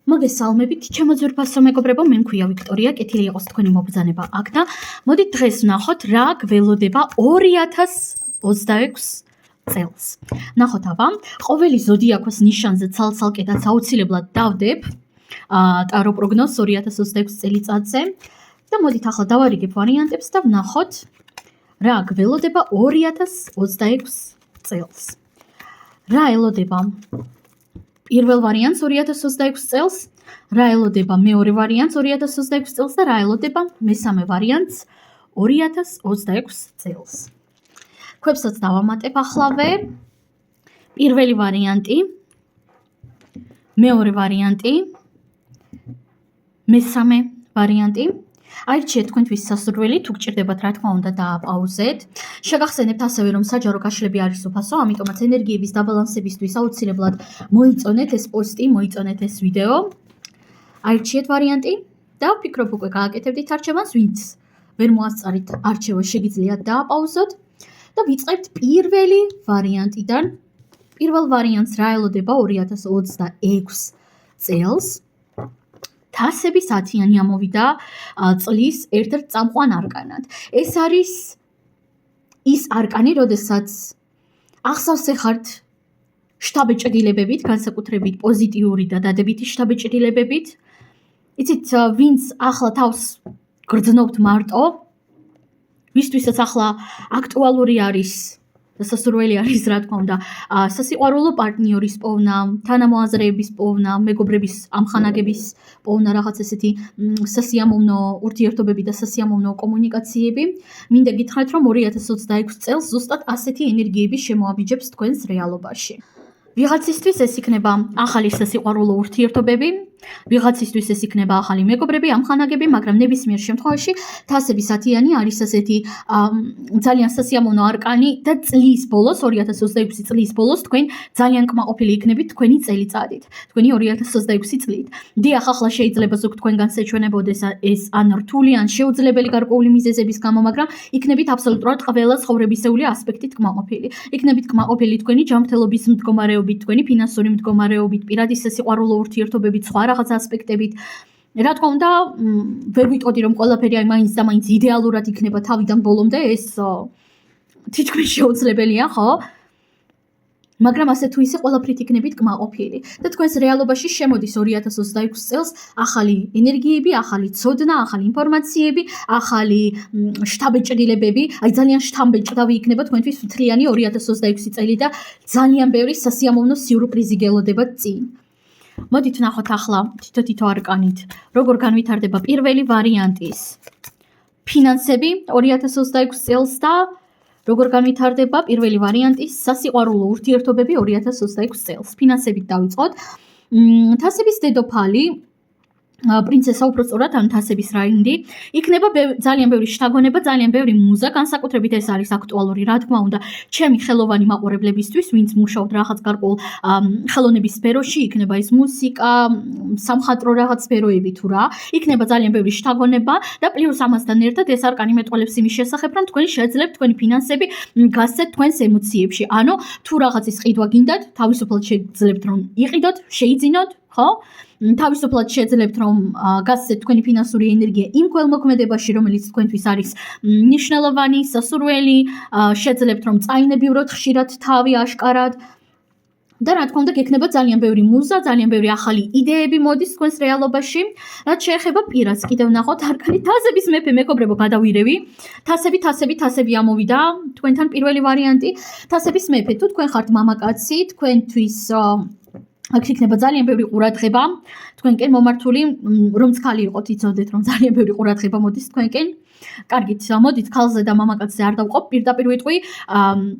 მოგესალმებით, ჩემო ძვირფასო მეგობრებო, მე მქვია ვიქტორია, კეთილი იყოს თქვენი მობრძანება აქ და მოდით დღეს ვნახოთ რა გველოდება 2026 წელს. ნახოთ აბა, ყოველი ზოდიაქოს ნიშანზე ცალ-ცალკედაც აუცილებლად დავდებ ტარო პროგნოზს 2026 წელიწადზე და მოდით ახლა დავარიგებ ვარიანტებს და ვნახოთ რა გველოდება 2026 წელს. რა ელოდება პირველ ვარიანტს 2026 წელს, რა ელოდება მეორე ვარიანტს 2026 წელს და რა ელოდება მესამე ვარიანტს 2026 წელს. ქვებსაც დავამატებახლავე. პირველი ვარიანტი, მეორე ვარიანტი, მესამე ვარიანტი. აირჩიეთ თქვენთვის სასურველი, თუ გჭირდებათ რა თქმა უნდა დააპაუზეთ. შეგახსენებთ ასევე რომ საჯარო გაშლები არის უფასო, ამიტომაც ენერგიების დაბალანსებისთვის აუცილებლად მოიწონეთ ეს პოსტი, მოიწონეთ ეს ვიდეო. აირჩიეთ ვარიანტი და ვფიქრობ უკვე გააკეთებდით არჩევანს, ვინც ვერ მოასწარით არჩევა შეგიძლიათ დააპაუზოთ და ვიწყებთ პირველი ვარიანტიდან. პირველ ვარიანტს რა ელოდება 2026 წელს. თასების 10-იანი ამოვიდა წლის ერთ-ერთ წამყვან არკანად. ეს არის ის არკანი, როდესაც ახსავს ეხართ შთაბეჭდილებებით, განსაკუთრებით პოზიტიური და დადებითი შთაბეჭდილებებით. იცით, ვინც ახლა თავს გრძნობთ მარტო, ვისთვისაც ახლა აქტუალური არის და სასურველი არის, რა თქმა უნდა, სასიყვარულო პარტნიორის პოვნა, თანამოაზრეების პოვნა, მეგობრების ამხანაგების პოვნა, რაღაც ესეთი სასიამოვნო ურთიერთობები და სასიამოვნო კომუნიკაციები. მინდა გითხრათ, რომ 2026 წელს ზუსტად ასეთი ენერგიები შემოაბიჯებს თქვენს რეალობაში. ვიღაცისთვის ეს იქნება ახალი სასიყვარულო ურთიერთობები, ვიღაცისთვის ეს იქნება ახალი მეგობრები, ამხანაგები, მაგრამ ნებისმიერ შემთხვევაში თასების 10-იანი არის ასეთი ძალიან სასიამოვნო არკანი და წლის ბოლოს, 2026 წლის ბოლოს თქვენ ძალიან კმაყოფილი იქნებით თქვენი წელიწადით, თქვენი 2026 წლით. დიახ, ახლა შეიძლება ზოგ თქვენგან შეჩვენებოდეს ეს ან რთული, ან შეუძლებელი გარკვეული მიზეზების გამო, მაგრამ იქნებით აბსოლუტურად ყველა ცხოვრებისეული ასპექტით კმაყოფილი. იქნებით კმაყოფილი თქვენი ჯანმრთელობის მდგომარეობით, თქვენი ფინანსური მდგომარეობით, პირადი სასიყვარულო ურთიერთობებით, სხვა რაღაც ასპექტებით. რა თქმა უნდა, ვერ ვიტყოდი რომ ყველაფერი მაინც და მაინც იდეალურად იქნება თავიდან ბოლომდე, ეს თითქმის შეუძლებელია, ხო? მაგრამ ასე თუ ისე ყველაფრით იქნებით კმაყოფილი და თქვენს რეალობაში შემოდის 2026 წელს ახალი ენერგიები, ახალი ცოდნა, ახალი ინფორმაციები, ახალი შთაბეჭდილებები, აი ძალიან შთამბეჭდავი იქნება თქვენთვის მთლიანი 2026 წელი და ძალიან ბევრი სასიამოვნო სიურპრიზი გელოდებათ წინ. მოდით ვნახოთ ახლა თითო არკანით, როგორ განვითარდება პირველი ვარიანტის ფინანსები 2026 წელს და როგორ განვითარდება პირველი ვარიანტის სასიყვარულო ურთიერთობები 2026 წელს. ფინანსებით დავიწყოთ. თასების დედოფალი, პრინცესა უბრალოდ ან თასების რაინდი, იქნება ძალიან ბევრი შთაგონება, ძალიან ბევრი მუზა, განსაკუთრებით ეს არის აქტუალური, რა თქმა უნდა, ჩემი ხელოვანი მაყურებლებისთვის, ვინც მუშაობთ რაღაც გარკვეულ ხელოვნების სფეროში, იქნება ეს მუსიკა, სამხატვრო რაღაც სფეროები თუ რა, იქნება ძალიან ბევრი შთაგონება და პლუს ამასთან ერთად ეს არკანი მეტყველებს იმის შესახებ, რომ თქვენ შეძლებთ თქვენი ფინანსები გასცეთ თქვენს ემოციებში. ანუ თუ რაღაცის ყიდვა გინდათ, თავისუფლად შეძლებთ რომ იყიდოთ, შეიძინოთ, ხო? თავისუფლად შეძლებთ რომ გასცეთ თქვენი ფინანსური ენერგია იმ ქველმოქმედებაში, რომელიც თქვენთვის არის მნიშვნელოვანი, სასურველი, შეძლებთ რომ წაინებივროთ ხშირად თავი აშკარად და რა თქმა უნდა გექნება ძალიან ბევრი მუზა, ძალიან ბევრი ახალი იდეები მოდის თქვენს რეალობაში. რაც შეეხება პირას, კიდევ ვნახოთ არკანი თასების მეფე, მეგობრებო, გადავირევი. თასები ამოვიდა, თქვენთან პირველი ვარიანტი, თასების მეფე. თუ თქვენ ხართ მამაკაცი, თქვენთვის აქ იქნება ძალიან ბევრი ყურადღება თქვენკენ მომართული, რომც ქალი იყოთ, იცოდეთ რომ ძალიან ბევრი ყურადღება მოდის თქვენკენ. კარგით, მოდით ქალზე და მამაკაცზე არ დავყობ, პირდაპირ ვიტყვი.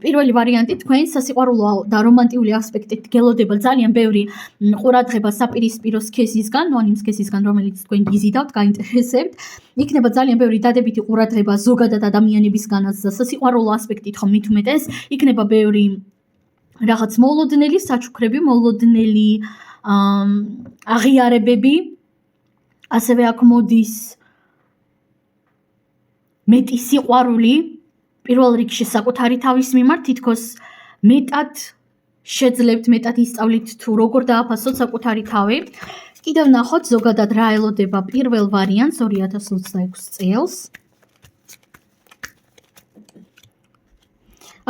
პირველი ვარიანტი თქვენ სასიყვარულო და რომანტიული ასპექტით გელოდება ძალიან ბევრი ყურადღება საპირისპირო სქესისგან, ანუ იმ სქესისგან, რომელიც თქვენ გიზიდავთ, გაინტერესებთ. იქნება ძალიან ბევრი დადებითი ყურადღება ზოგადად ადამიანებისგანაც და სასიყვარულო ასპექტით ხომ მით უმეტეს, იქნება ბევრი რაღაც მოულოდნელი საჩუქრები, მოულოდნელი აღიარებები, ასევე აქ მოდის მეტი სიყვარული, პირველ რიგში საკუთარი თავის მიმართ, თითქოს მეტად შეძლებთ, მეტად ისწავლით თუ როგორ დააფასოთ საკუთარი თავი. კიდევ ნახოთ ზოგადად რა ელოდება პირველ ვარიანტს 2026 წელს.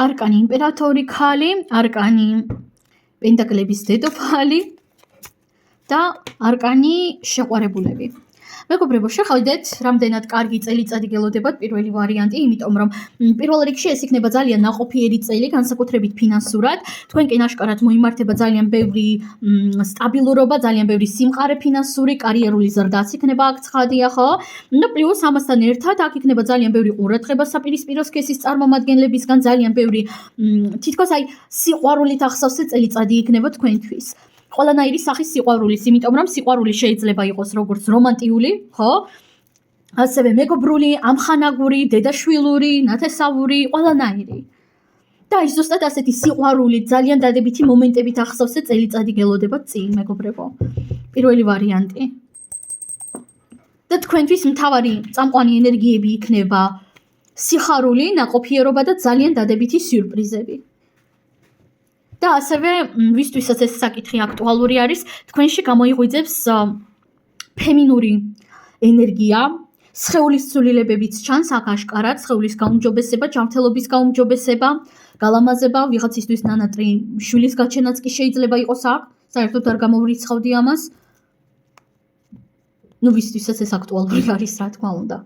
არკანი იმპერატორი ქალი, არკანი პენტაკლების დედოფალი და არკანი შეყვარებულები. მეგობრებო, შევხედეთ, რამდენად კარგი წელიწადი გელოდებათ პირველი ვარიანტი, იმიტომ რომ პირველ რიგში ეს იქნება ძალიან ნაყოფიერი წელი, განსაკუთრებით ფინანსურად. თქვენკენ აშკარად მოიმართება ძალიან ბევრი სტაბილურობა, ძალიან ბევრი სიმყარე ფინანსური, კარიერული ზრდაც იქნება აქ ცხადია, ხო? და პლუს ამასთან ერთად აქ იქნება ძალიან ბევრი ყურადღება საპირისპირო სქესის წარმომადგენლებისგან, ძალიან ბევრი თითქოს აი სიყვარულით ახსავსე წელიწადი იქნება თქვენთვის. ყველანაირი სახის სიყვარულის, იმიტომ რომ სიყვარული შეიძლება იყოს როგორც რომანტიული, ხო? ასევე მეგობრული, ამხანაგური, დედაშვილური, ნათესავური, ყველანაირი. და ის ზუსტად ასეთი სიყვარული, ძალიან დადებითი მომენტებით ახსავსე წელიწადი გელოდებათ წინ, მეგობრებო. პირველი ვარიანტი. და თქვენთვის მთავარი წამყვანი ენერგიები იქნება სიხარული, ნაყოფიერობა და ძალიან დადებითი სიურპრიზები. და ასევე ვისთვისაც ეს საკითხი აქტუალური არის, თქვენში გამოიღვიძებს ფემინური ენერგია, სხეულის ცვლილებებიც ჩანს აქ აშკარად, სხეულის გაუმჯობესება, ჯანმრთელობის გაუმჯობესება, გალამაზება, ვიღაცისთვის ნანატრი შვილის გაჩენაც კი შეიძლება იყოს აქ, საერთოდ არ გამოვრიცხავდი ამას. ვისთვისაც ეს აქტუალური არის, რა თქმა უნდა.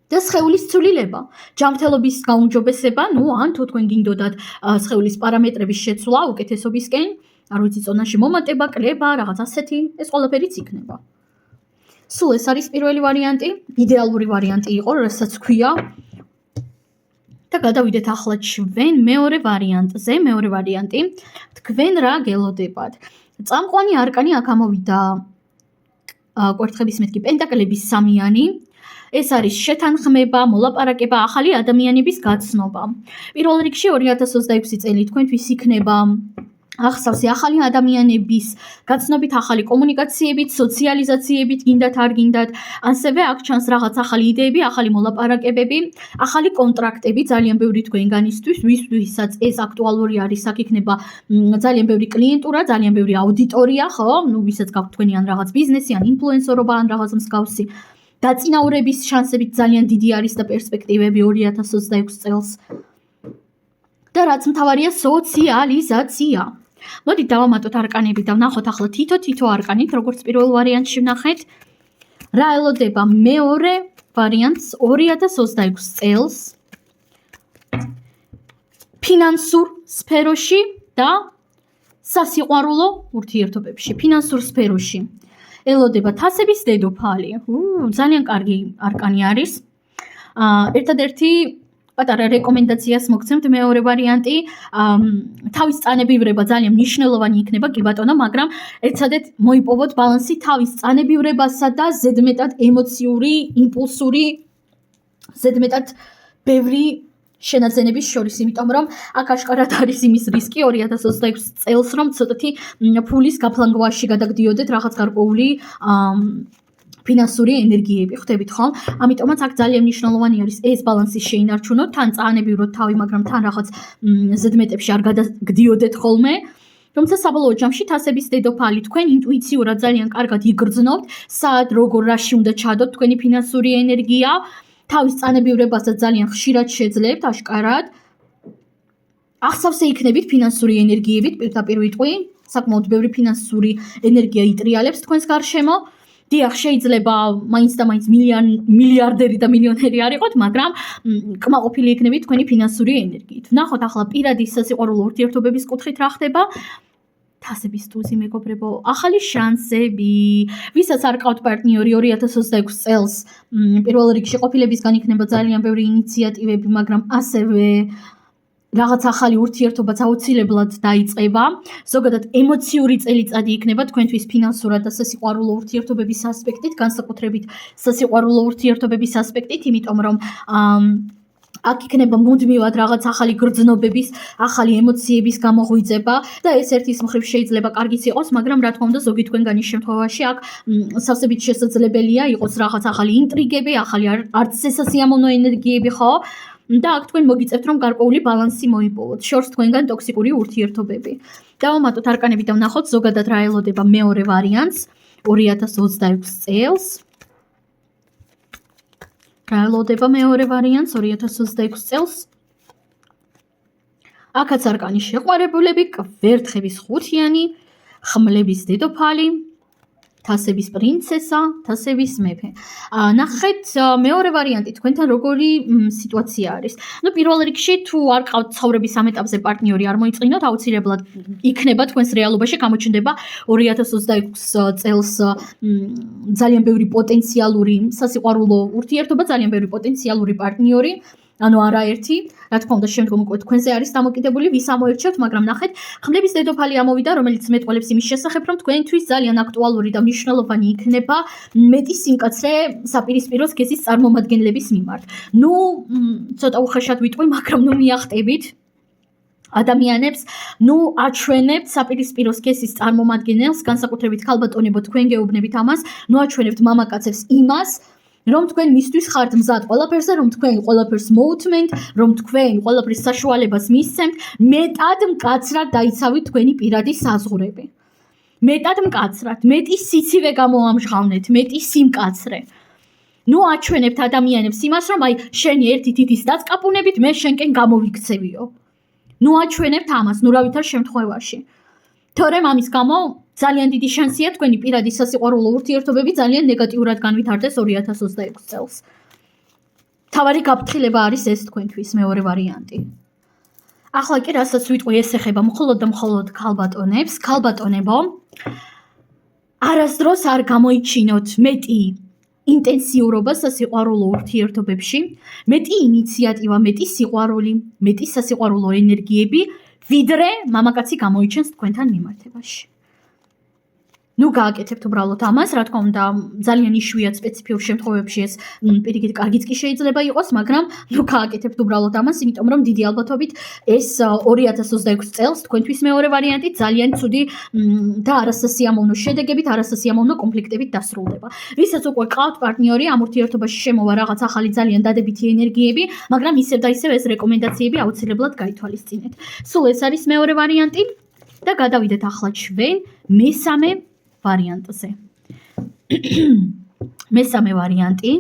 და სხეულის ცვლილება, ჯანმრთელობის გაუმჯობესება, ან თუ თქვენ გინდოდათ სხეულის პარამეტრების შეცვლა უკეთესობისკენ, არ ვიცი, წონაში მომატება, კლება, რაღაც ასეთი, ეს ყველაფერიც იქნება. სულ ეს არის პირველი ვარიანტი, იდეალური ვარიანტი იყო, რასაც ქვია. და გადავიდეთ ახლა ჩვენ მეორე ვარიანტზე, მეორე ვარიანტი, თქვენ რა გელოდებათ? წამყვანი არკანი აქ ამოვიდა კვერთხების მეთქი პენტაკლების სამიანი. ეს არის შეთანხმება, მოლაპარაკება, ახალი ადამიანების გაცნობა. პირველ რიგში 2026 წელი თქვენთვის იქნება ახსავსე ახალი ადამიანების გაცნობით, ახალი კომუნიკაციებით, სოციალიზაციებით, გინდათ არ გინდათ, ასევე აქ ჩანს რაღაც ახალი იდეები, ახალი მოლაპარაკებები, ახალი კონტრაქტები ძალიან ბევრი თქვენგანისთვის, ვისთვისაც ეს აქტუალური არის, აქ იქნება ძალიან ბევრი კლიენტურა, ძალიან ბევრი აუდიტორია, ხო? ვისაც გაქვთ თქვენი ან რაღაც ბიზნესი, ან ინფლუენსორობა, ან რაღაც მსგავსი. დაწინაურების შანსებით ძალიან დიდი არის და პერსპექტივები 2026 წელს. და რაც მთავარია, სოციალიზაცია. მოდით დავამატოთ არკანები და ვნახოთ ახლა თითო არკანით, როგორც პირველ ვარიანტში ვნახეთ. რა ელოდება მეორე ვარიანტს 2026 წელს ფინანსურ სფეროში და სასიყვარულო ურთიერთობებში, ფინანსურ სფეროში. ელოდება თასების დედოფალი. ძალიან კარგი არკანი არის. ერთადერთი პატარა რეკომენდაციას მოგცემთ მეორე ვარიანტი. თავის წანებივრება ძალიან მნიშვნელოვანი იქნება, კი ბატონო, მაგრამ ეცადეთ მოიპოვოთ ბალანსი თავის წანებივრებასა და ზედმეტად ემოციური, იმპულსური, ზედმეტად ბევრი შენაძენების შორის, იმიტომ რომ აქ აშკარად არის იმის რისკი 2026 წელს, რომ ცოტათი ფულის გაფლანგვაში გადაგდიოდეთ რაღაც გარკვეული ფინანსური ენერგიები, ხვდებით ხომ? ამიტომაც აქ ძალიან მნიშვნელოვანი არის ეს ბალანსი შეინარჩუნოთ, თან წაანებივროთ თავი, მაგრამ თან რაღაც ზედმეტებში არ გადაგდიოდეთ ხოლმე. თუმცა საბოლოო ჯამში თასების დედოფალი თქვენ ინტუიციურად ძალიან კარგად იგრძნობთ, სად, როგორ, რაში უნდა ჩადოთ თქვენი ფინანსური ენერგია. თავის წანებივრებასაც ძალიან ხშირად შეძლებთ, აშკარად. ახსავსე იქნებით ფინანსური ენერგიებით, პირდაპირ ვიტყვი, საკმაოდ ბევრი ფინანსური ენერგია იტრიალებს თქვენს გარშემო. დიახ, შეიძლება მაინც და მაინც მილიარდერი და მილიონერი არ იყოთ, მაგრამ კმაყოფილი იქნებით თქვენი ფინანსური ენერგიით. ვნახოთ ახლა პირადი სასიყვარულო ურთიერთობების კუთხით რა ხდება. თასების ტუზი, მეგობრებო, ახალი შანსები, ვისაც არ ყავთ პარტნიორი 2026 წელს, პირველ რიგში ყოფილებისგან იქნება ძალიან ბევრი ინიციატივები, მაგრამ ასევე რაღაც ახალი ურთიერთობაც აუცილებლად დაიწყება. ზოგადად ემოციური წელიწადი იქნება თქვენთვის ფინანსურად და სასიყვარულო ურთიერთობების ასპექტით, განსაკუთრებით სასიყვარულო ურთიერთობების ასპექტით, იმიტომ რომ აქ იქნება მუდმივად რაღაც ახალი გრძნობების, ახალი ემოციების გამოღვიძება და ეს ერთის მხრივ შეიძლება კარგიც იყოს, მაგრამ რა თქმა უნდა ზოგი თქვენგანის შემთხვევაში აქ სავსებით შესაძლებელია იყოს რაღაც ახალი ინტრიგები, ახალი არც სასიამოვნო ენერგიები, ხო? და აქ თქვენ მოგიწევთ რომ გარკვეული ბალანსი მოიპოვოთ, შორს თქვენგან ტოქსიკური ურთიერთობები. დავამატოთ არკანები და ვნახოთ ზოგადად რა ელოდება მეორე ვარიანტს 2026 წელს. რა ელოდება მეორე ვარიანტს 2026 წელს? აქაც არკანი შეყვარებულები, კვერთხების ხუთიანი, ხმლების დედოფალი, თასების პრინცესა, თასების მეფე. ნახეთ მეორე ვარიანტი თქვენთან როგორი სიტუაცია არის. პირველ რიგში თუ არ ყავთ ცხოვრების ამ ეტაპზე პარტნიორი არ მოიწყინოთ, აუცილებლად იქნება თქვენს რეალობაში გამოჩნდება 2026 წელს ძალიან ბევრი პოტენციალური სასიყვარულო ურთიერთობა, ძალიან ბევრი პოტენციალური პარტნიორი. ანუ არაერთი, რა თქმა უნდა, შემდგომ უკვე თქვენზე არის დამოკიდებული, ვის ამოერჩევთ, მაგრამ ნახეთ, ხმლების დედოფალი ამოვიდა, რომელიც მეტყველებს იმის შესახებ, რომ თქვენთვის ძალიან აქტუალური და მნიშვნელოვანი იქნება მეტი სიმკაცრე საპირისპირო სქესის წარმომადგენლების მიმართ. ცოტა უხეშად ვიტყვი, მაგრამ მიახტებით ადამიანებს, აჩვენებთ საპირისპირო სქესის წარმომადგენელს, განსაკუთრებით ქალბატონებო, თქვენ გეუბნებით ამას, აჩვენებთ მამაკაცებს იმას, რომ თქვენ მისთვის ხართ მზად ყველაფერზე, რომ თქვენ ყველაფერს მოუთმენთ, რომ თქვენ ყველაფრის საშუალებას მისცემთ, მეტად მკაცრად დაიცავით თქვენი პირადი საზღვრები. მეტად მკაცრად, მეტი სიცივე გამოამჟღავნეთ, მეტი სიმკაცრე. აჩვენებთ ადამიანებს იმას, რომ შენი ერთი თითის დაწკაპუნებით მე შენკენ გამოვიქცევიო. აჩვენებთ ამას, რავითარ შემთხვევაში. თორემ ამის გამო ძალიან დიდი შანსია თქვენი პირადი სასიყვარულო ურთიერთობები ძალიან ნეგატიურად განვითარდეს 2026 წელს. თავარი გაფრთხილება არის ეს თქვენთვის მეორე ვარიანტი. ახლა კი რასაც ვიტყვი ეს ეხება მხოლოდ და მხოლოდ ქალბატონებს, ქალბატონებო, არასდროს არ გამოიჩინოთ მეტი ინტენსიურობა სასიყვარულო ურთიერთობებში, მეტი ინიციატივა, მეტი სიყვარული, მეტი სასიყვარულო ენერგიები, ვიდრე მამაკაცი გამოიჩენს თქვენთან მიმართებაში. გააკეთებთ უბრალოდ ამას, რა თქმა უნდა, ძალიან იშვიათ სპეციფიურ შემთხვევებში ეს პირიქით კარგიც კი შეიძლება იყოს, მაგრამ გააკეთებთ უბრალოდ ამას, იმიტომ რომ დიდი ალბათობით ეს 2026 წელს თქვენთვის მეორე ვარიანტი ძალიან ცუდი და არასასიამოვნო შედეგებით, არასასიამოვნო კონფლიქტებით დასრულდება. ვისაც უკვე ყავთ პარტნიორი, ამ ურთიერთობაში შემოვა რაღაც ახალი ძალიან დადებითი ენერგიები, მაგრამ ისევ და ისევ ეს რეკომენდაციები აუცილებლად გაითვალისწინეთ. სულ ეს არის მეორე ვარიანტი და გადავიდეთ ახლა ჩვენ მესამე ვარიანტზე. მესამე ვარიანტი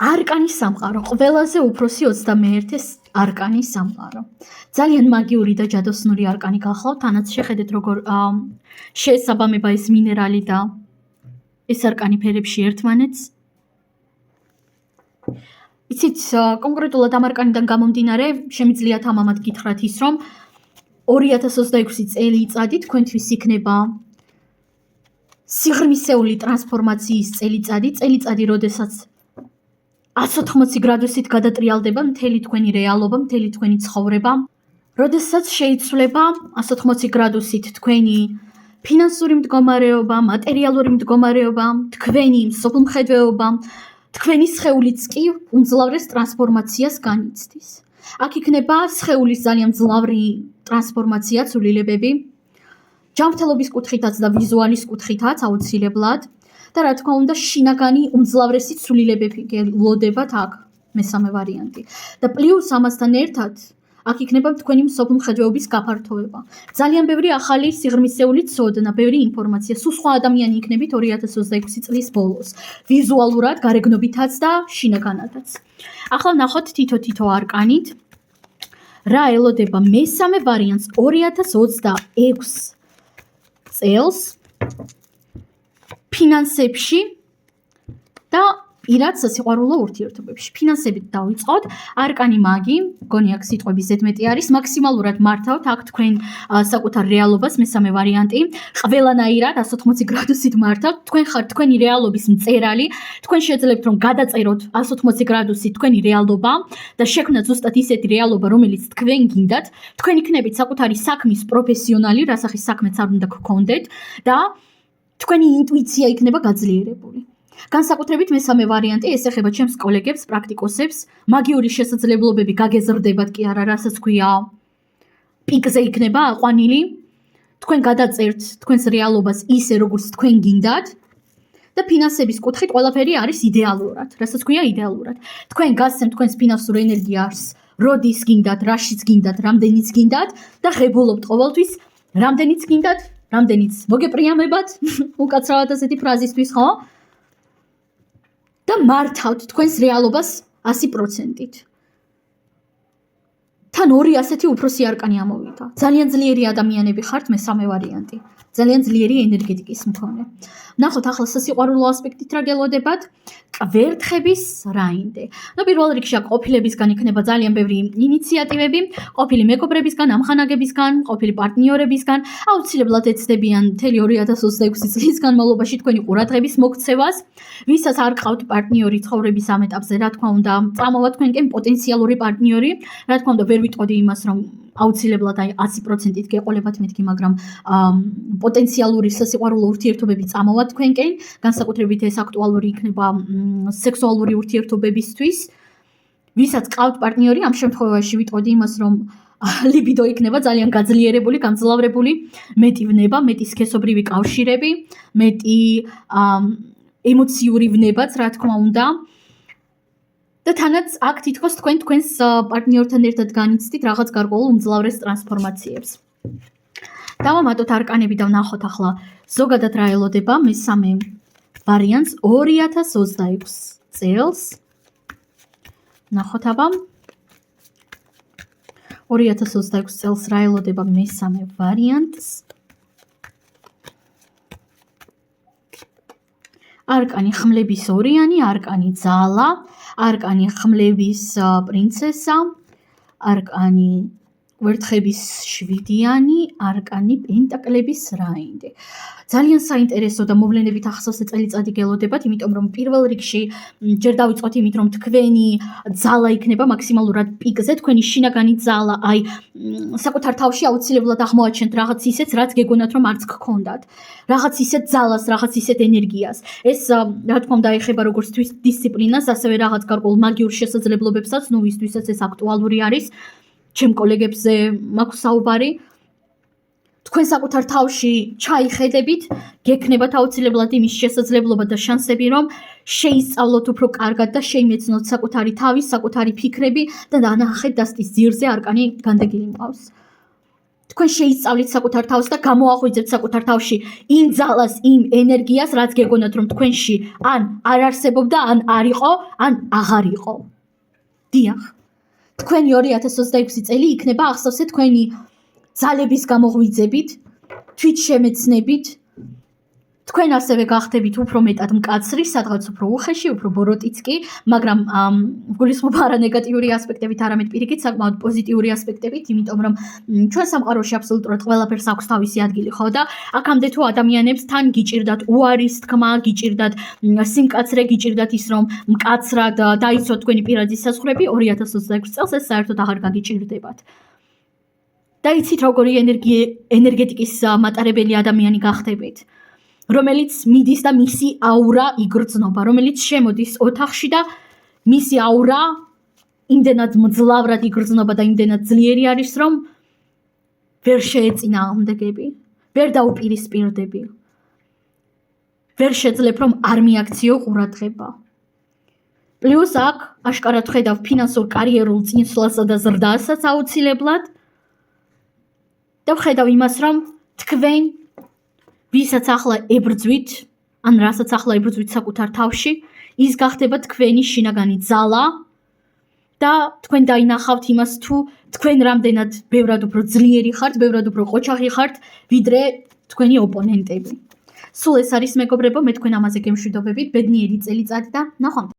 არკანის სამყარო, ყველაზე უფროსი 21 არკანის სამყარო. ძალიან მაგიური და ჯადოსნური არკანი გახლავთ, თანაც შეხედეთ როგორ შეესაბამება ეს მინერალი და ეს არკანი ფერებში ერთმანეთს. იცით, კონკრეტულად ამ არკანიდან გამომდინარე, შემიძლიათ ამამად გითხრათ ის, რომ 2026 წელიწადი თქვენთვის იქნება სიღრმისეული ტრანსფორმაციის წელიწადი, როდესაც 180 გრადუსით გადატრიალდება მთელი თქვენი რეალობა, მთელი თქვენი ცხოვრება, როდესაც შეიცვლება 180 გრადუსით თქვენი ფინანსური მდგომარეობა, მატერიალური მდგომარეობა, თქვენი მსოფლმხედველობა, თქვენი სხეულიც კი უმძლავრეს ტრანსფორმაციას განიცდის. აქ იქნება სხეულის ძალიან მძლავრი ტრანსფორმაცია, ცვლილებები, ჯანმრთელობის კუთხითაც და ვიზუალის კუთხითაც აუცილებლად და რა თქმა უნდა შინაგანი უმძლავრესი ცვლილებები გელოდებათ აქ მესამე ვარიანტი. და პლუს ამასთან ერთად აქ იქნება თქვენი მსოფლმხედველობის გაფართოება. ძალიან ბევრი ახალი სიღრმისეული ცოდნა, ბევრი ინფორმაცია, სულ სხვა ადამიანი იქნებით 2026 წლის ბოლოს, ვიზუალურად, გარეგნობითაც და შინაგანადაც. ახლა ნახოთ თითო არკანით რა ელოდება მესამე ვარიანტს 2026 წელს ფინანსებში და პირად სასიყვარულო ურთიერთობებში. ფინანსებით დავიწყოთ. არკანი მაგი, მგონი აქ სიტყვები ზედმეტი არის, მაქსიმალურად მართავთ აქ თქვენ საკუთარ რეალობას, მესამე ვარიანტი. ყველანაირად 180 გრადუსით მართავთ. თქვენ ხართ თქვენი რეალობის მწერალი. თქვენ შეძლებთ რომ გადაწეროთ 180 გრადუსით თქვენი რეალობა და შექმნათ ზუსტად ისეთი რეალობა, რომელიც თქვენ გინდათ. თქვენ იქნებით საკუთარი საქმის პროფესიონალი, რასახის საქმეც არ უნდა გქონდეთ და თქვენი ინტუიცია იქნება გაძლიერებული. განსაკუთრებით მესამე ვარიანტი ეს ეხება ჩემს კოლეგებს, პრაქტიკოსებს, მაგიური შესაძლებლობები გაგეზრდებათ კი არა, რასაც ქვია პიკზე იქნება აყვანილი. თქვენ გადაწერთ თქვენს რეალობას ისე, როგორც თქვენ გინდათ და ფინანსების კუთხით ყველაფერი არის იდეალურად, რასაც ქვია იდეალურად. თქვენ გასცემთ თქვენს ფინანსურ ენერგიას, როდის გინდათ, რაშიც გინდათ, რამდენიც გინდათ და ღებულობთ ყოველთვის, რამდენიც გინდათ, რამდენიც მოგეპრიამებათ, უკაცრავად ასეთი ფრაზისთვის, ხო? და მართავთ თქვენს რეალობას 100%-ით. თან ორი ასეთი უფროსი არკანი ამოვიდა. ძალიან ძლიერი ადამიანები ხართ, მესამე ვარიანტი. ძალიან ძლიერი ენერგეტიკის მქონე. ნახოთ ახლა სასიყვარულო ასპექტით რა გელოდებათ? კვერთხების რაინდე. პირველ რიგში ყოფილებისგან იქნება ძალიან ბევრი ინიციატივები, ყოფილი მეგობრებისგან, ამხანაგებისგან, ყოფილი პარტნიორებისგან, აუცილებლად ეცდებიან მთელი 2026 წლის განმავლობაში თქვენი ყურადღების მოქცევას, ვისაც არ ყავთ პარტნიორი ცხოვრების ამ ეტაპზე, რა თქმა უნდა, წამოვა თქვენკენ პოტენციალური პარტნიორი, რა თქმა უნდა, ვერ ვიტყოდი იმას, რომ აუცილებლად 100%-ით გეყოლებათ მეთქი, მაგრამ პოტენციალური სასიყვარულო ურთიერთობები წამოვა თქვენკენ, განსაკუთრებით ეს აქტუალური იქნება სექსუალური ურთიერთობებისთვის, ვისაც ყავთ პარტნიორი, ამ შემთხვევაში ვიტყოდი იმას, რომ ლიბიდო იქნება ძალიან გაძლიერებული, გამძლავრებული, მეტი ვნება, მეტი სქესობრივი კავშირები, მეტი ემოციური ვნებაც, რა თქმა უნდა. და თანაც აქ თითქოს თქვენს პარტნიორთან ერთად განიცდით რაღაც გარკვეულ უმძლავრეს ტრანსფორმაციებს. დავამატოთ არკანები და ვნახოთ ახლა ზოგადად რა ელოდება მესამე ვარიანტს 2026 წელს. ვნახოთ აბა 2026 წელს რა ელოდება მესამე ვარიანტს. არკანი ხმლების ორიანი, არკანი ძალა, არკანი ხმლების პრინცესა, არკანი კვერთხების შვიდიანი, არკანი პენტაკლების რაინდე. ძალიან საინტერესო და მოვლენებით ახსოვსე წელიწადი გელოდებათ, იმიტომ რომ პირველ რიგში ჯერ დავიწყოთ იმით, რომ თქვენი ძალა იქნება მაქსიმალურად პიკზე, თქვენი შინაგანი ძალა, აი საკუთარ თავში აუცილებლად აღმოაჩენთ რაღაც ისეთს, რაც გეგონათ რომ არც გქონდათ. რაღაც ისეთ ძალას, რაღაც ისეთ ენერგიას. ეს რა თქმა უნდა ეხება როგორც დისციპლინას, ასევე რაღაც გარკვეულ მაგიურ შესაძლებლობებსაც, ნუ ვისთვისაც ეს აქტუალური არის. ჩემ კოლეგებზე მაქვს საუბარი. თქვენ საკუთარ თავში ჩაიხედებით, გექნებათ აუცილებლად იმის შესაძლებლობა და შანსები, რომ შეისწავლოთ უფრო კარგად და შეიმეცნოთ საკუთარი თავი, საკუთარი ფიქრები და დანახეთ დასტის ძირზე არკანი განდეგილი მყავს. თქვენ შეისწავლით საკუთარ თავს და გამოაღვიძებთ საკუთარ თავში იმ ძალას, იმ ენერგიას, რაც გეგონათ რომ თქვენში ან არ არსებობდა, ან არ იყო, ან აღარ იყო. დიახ. თქვენი 2026 წელი იქნება ახსოვსე თქვენი ძალების გამოღვიძებით, თვითშემეცნებით, თქვენ ასევე გახდებით უფრო მეტად მკაცრი, სადღაც უფრო უხეში, უფრო ბოროტიც კი, მაგრამ გულისხმობა არა ნეგატიური ასპექტებით, არამედ პირიქით საკმაოდ პოზიტიური ასპექტებით, იმიტომ რომ ჩვენ სამყაროში აბსოლუტურად ყველაფერს აქვს თავისი ადგილი, ხო და აქამდე თუ ადამიანებს თან გიჭირდათ უარის თქმა, გიჭირდათ სიმკაცრე, გიჭირდათ ის რომ მკაცრად დაიცვათ თქვენი პირადი საზღვრები, 2026 წელს ეს საერთოდ აღარ გაგიჭირდებათ. და იცით როგორი ენერგეტიკის მატარებელი ადამიანი გახდებით, რომელიც მიდის და მისი აურა იგრძნობა, რომელიც შემოდის ოთახში და მისი აურა იმდენად მძლავრად იგრძნობა და იმდენად ძლიერი არის, რომ ვერ შეეწინააღმდეგები, ვერ დაუპირისპირდები, ვერ შეძლებ რომ არ მიაქციო ყურადღება. პლუს აქ აშკარად ხედავ ფინანსურ კარიერულ წინსვლასა და ზრდასაც აუცილებლად. და ვხედავ იმას, რომ თქვენ ვისაც ახლა ებრძვით, ან რასაც ახლა ებრძვით საკუთარ თავში, ის გახდება თქვენი შინაგანი ძალა და თქვენ დაინახავთ იმას, თუ თქვენ რამდენად ბევრად უფრო ძლიერი ხართ, ბევრად უფრო ყოჩაღი ხართ, ვიდრე თქვენი ოპონენტები. სულ ეს არის მეგობრებო, მე თქვენ ამაზე გემშვიდობებით, ბედნიერი წელიწადი და ნახვამდის.